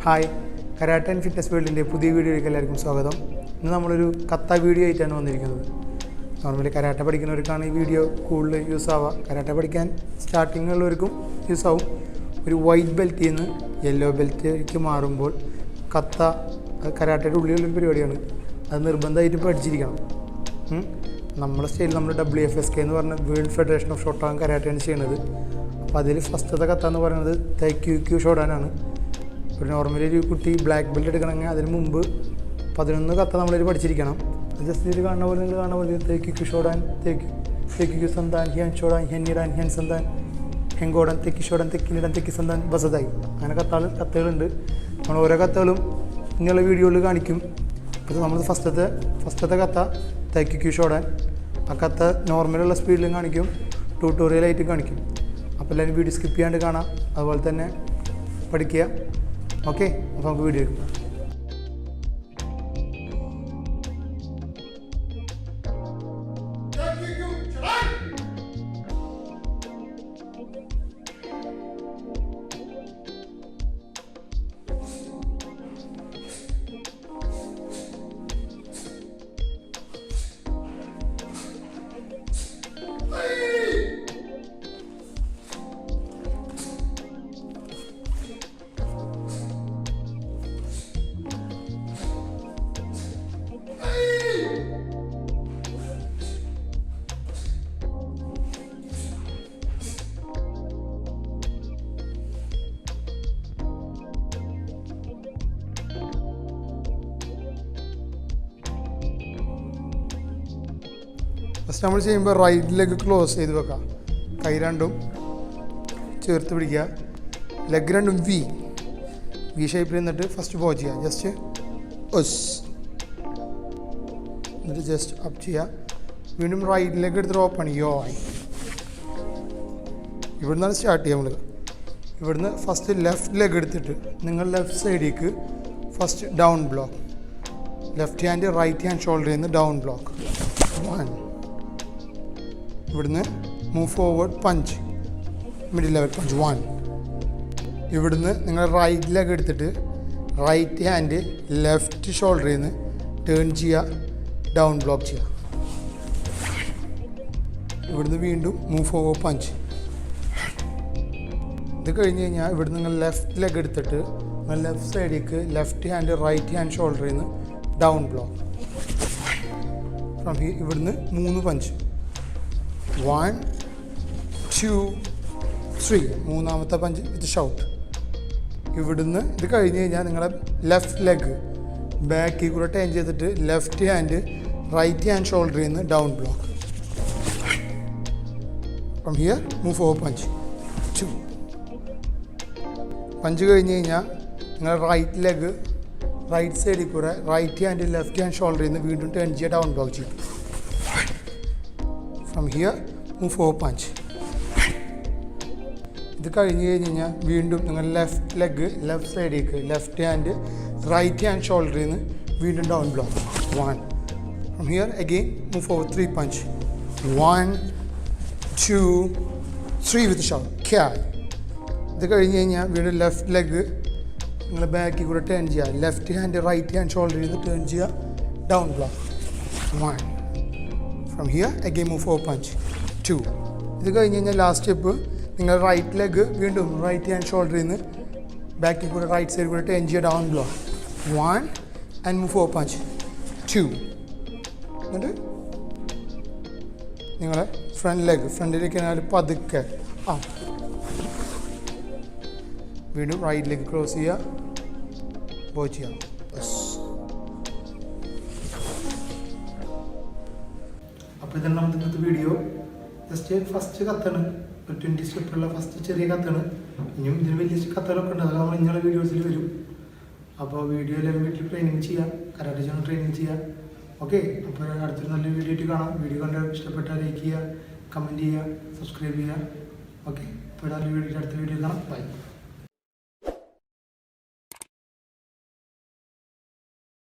Hi, karate and fitness വേൾഡിൻ്റെ പുതിയ വീഡിയോയിലേക്ക് എല്ലാവർക്കും സ്വാഗതം. ഇന്ന് നമ്മളൊരു കത്ത വീഡിയോ ആയിട്ടാണ് വന്നിരിക്കുന്നത്. നോർമലി കരാട്ടെ പഠിക്കുന്നവർക്കാണ് ഈ വീഡിയോ കൂടുതൽ യൂസ് ആവുക. കരാട്ടെ പഠിക്കാൻ സ്റ്റാർട്ടിംഗ് ഉള്ളവർക്കും യൂസ് ആവും. ഒരു വൈറ്റ് ബെൽറ്റിൽ നിന്ന് യെല്ലോ ബെൽറ്റിലേക്ക് മാറുമ്പോൾ കത്ത കരാട്ടയുടെ ഉള്ളിലുള്ളൊരു പരിപാടിയാണ്. അത് നിർബന്ധമായിട്ട് പഠിച്ചിരിക്കണം. നമ്മുടെ സ്റ്റൈലിൽ നമ്മൾ WFSK എന്ന് പറഞ്ഞ വേൾഡ് ഫെഡറേഷൻ ഓഫ് ഷോട്ടാൻ കരാട്ടയാണ് ചെയ്യുന്നത്. അപ്പോൾ അതിൽ ഫസ്റ്റത്തെ കത്ത എന്ന് പറയുന്നത് തൈക്യു ഷോഡാനാണ്. ഒരു നോർമലി ഒരു കുട്ടി ബ്ലാക്ക് ബെൽറ്റ് എടുക്കണമെങ്കിൽ അതിന് മുമ്പ് 11 കത്ത നമ്മളൊരു പഠിച്ചിരിക്കണം. ജസ്റ്റ് ഇത് കാണുന്ന പോലെ നിങ്ങൾ കാണുന്ന പോലെ തൈക്യു ഷോഡാൻ, തൈക്യു സന്താൻ, ഹിയാൻ ഷോഡാൻ, ഹിയനിടാൻ, ഹിയൻ സന്താൻ, ഹെങ്കോഡൻ, തെക്കി ഷോഡൻ, തെക്കിനിടാൻ, തെക്കി സന്താൻ, ബസതായി, അങ്ങനെ കത്തകളുണ്ട്. നമ്മൾ ഓരോ കത്തകളും ഇങ്ങനെയുള്ള വീഡിയോയിൽ കാണിക്കും. അപ്പോൾ നമ്മൾ ഫസ്റ്റത്തെ കത്ത തൈക്യു ഷോഡാൻ. ആ കത്ത നോർമലുള്ള സ്പീഡിലും കാണിക്കും, ട്യൂട്ടോറിയലായിട്ട് കാണിക്കും. അപ്പോൾ എല്ലാവരും വീഡിയോ സ്കിപ്പ് ചെയ്യാണ്ട് കാണാം, അതുപോലെ തന്നെ പഠിക്കുക. ഓക്കെ, അപ്പോൾ നമുക്ക് വീഡിയോ എടുക്കാം. ഫസ്റ്റ് നമ്മൾ ചെയ്യുമ്പോൾ റൈറ്റ് ലെഗ് ക്ലോസ് ചെയ്ത് വെക്കാം. കൈ രണ്ടും ചേർത്ത് പിടിക്കുക. ലെഗ് രണ്ടും വി ഷേപ്പിൽ നിന്നിട്ട് ഫസ്റ്റ് പോ ചെയ്യുക. ജസ്റ്റ് എന്നിട്ട് ജസ്റ്റ് അപ്പ് ചെയ്യുക. വീണ്ടും റൈറ്റ് ലെഗ് എടുത്തിട്ട് ഓപ്പൺ യോയ്. ഇവിടുന്നാണ് സ്റ്റാർട്ട് ചെയ്യുക. നമ്മൾ ഇവിടുന്ന് ഫസ്റ്റ് ലെഫ്റ്റ് ലെഗ് എടുത്തിട്ട് നിങ്ങൾ ലെഫ്റ്റ് സൈഡിലേക്ക് first down block. Left hand right hand ഷോൾഡറിൽ നിന്ന് ഡൗൺ ബ്ലോക്ക്. 1. ഇവിടുന്ന് move forward punch, middle level punch. 1. ഇവിടുന്ന് നിങ്ങൾ റൈറ്റ് ലെഗ് എടുത്തിട്ട് റൈറ്റ് ഹാൻഡ് ലെഫ്റ്റ് ഷോൾഡറിൽ നിന്ന് ടേൺ ചെയ്യുക, ഡൗൺ ബ്ലോക്ക് ചെയ്യുക. ഇവിടുന്ന് വീണ്ടും മൂവ് ഫോർവേഡ് പഞ്ച്. ഇത് കഴിഞ്ഞ് കഴിഞ്ഞാൽ ഇവിടുന്ന് നിങ്ങൾ ലെഫ്റ്റ് ലെഗ് എടുത്തിട്ട് നിങ്ങൾ ലെഫ്റ്റ് സൈഡിലേക്ക് ലെഫ്റ്റ് ഹാൻഡ് റൈറ്റ് ഹാൻഡ് ഷോൾഡറിൽ നിന്ന് ഡൗൺ ബ്ലോക്ക്. ഫ്രം ഹിയർ ഇവിടുന്ന് 3 പഞ്ച്. 1, 2, 3. മൂന്നാമത്തെ പഞ്ച് വിത്ത് ഷൗട്ട്. ഇവിടുന്ന് ഇത് കഴിഞ്ഞ് കഴിഞ്ഞാൽ നിങ്ങളെ ലെഫ്റ്റ് ലെഗ് ബാക്കിൽ കൂടെ ടേൺ ചെയ്തിട്ട് ലെഫ്റ്റ് ഹാൻഡ് റൈറ്റ് ഹാൻഡ് ഷോൾഡറിൽ നിന്ന് down block. From here move four punch 2. Punch കഴിഞ്ഞ് കഴിഞ്ഞാൽ നിങ്ങൾ റൈറ്റ് ലെഗ് റൈറ്റ് സൈഡിൽ കൂടെ റൈറ്റ് ഹാൻഡ് ലെഫ്റ്റ് ഹാൻഡ് ഷോൾഡറിൽ നിന്ന് വീണ്ടും ടേൺ ചെയ്യുക, ഡൗൺ ബ്ലോക്ക് ചെയ്യും. From here move four punch. ഇത് കഴിഞ്ഞ് കഴിഞ്ഞാൽ വീണ്ടും നിങ്ങൾ ലെഫ്റ്റ് ലെഗ് ലെഫ്റ്റ് സൈഡിലേക്ക് ലെഫ്റ്റ് ഹാൻഡ് റൈറ്റ് ഹാൻഡ് ഷോൾഡറിൽ നിന്ന് വീണ്ടും down block. 1. From here again move four 3 punch. 1, 2, 3 with shot catch. ഇത് കഴിഞ്ഞ് കഴിഞ്ഞാൽ വീണ്ടും ലെഫ്റ്റ് ലെഗ് നിങ്ങൾ ബാക്കിൽ കൂടെ ടേൺ ചെയ്യുക, ലെഫ്റ്റ് ഹാൻഡ് റൈറ്റ് ഹാൻഡ് ഷോൾഡറിൽ നിന്ന് ടേൺ ചെയ്യുക, down block. 1. From here again move four punch 2. ഇത് കഴിഞ്ഞ് കഴിഞ്ഞാൽ ലാസ്റ്റ് സ്റ്റെപ്പ് നിങ്ങൾ റൈറ്റ് ലെഗ് വീണ്ടും റൈറ്റ് ഹാൻഡ് ഷോൾഡറിൽ നിന്ന് ബാക്കിൽ കൂടെ റൈറ്റ് സൈഡിൽ കൂടെ ടേൺ ചെയ്യുക, down block. 1 and move four punch 2. എന്നിട്ട് നിങ്ങളെ ഫ്രണ്ടിലേക്ക് പതുക്കെ വീണ്ടും റൈറ്റ് ലെഗ് ക്രോസ് ചെയ്യുക, ബോ ചെയ്യുക. അപ്പോൾ ഇതാണ് നമ്മുടെ ഇന്നത്തെ വീഡിയോ. ജസ്റ്റ് ഫസ്റ്റ് കത്താണ്, ഒരു 20 സ്റ്റെപ്പുള്ള ഫസ്റ്റ് ചെറിയ കത്താണ്. ഇനിയും ഇതിന് വലിയ കത്തുകളൊക്കെ ഉണ്ട്, അതൊക്കെ നമ്മൾ ഇങ്ങനെയുള്ള വീഡിയോസിൽ വരും. അപ്പോൾ വീഡിയോ എല്ലാവരും വീട്ടിൽ ട്രെയിനിങ് ചെയ്യുക, കരാട്ടെ ചെയ്യാൻ ട്രെയിനിങ് ചെയ്യുക. ഓക്കെ, അപ്പോൾ അടുത്തൊരു നല്ല വീഡിയോ ആയിട്ട് കാണാം. വീഡിയോ കണ്ട് ഇഷ്ടപ്പെട്ടാൽ ലൈക്ക് ചെയ്യുക, കമൻറ്റ് ചെയ്യുക, സബ്സ്ക്രൈബ് ചെയ്യുക. ഓക്കെ, അപ്പോൾ അടുത്ത വീഡിയോ കാണാം. ബൈ.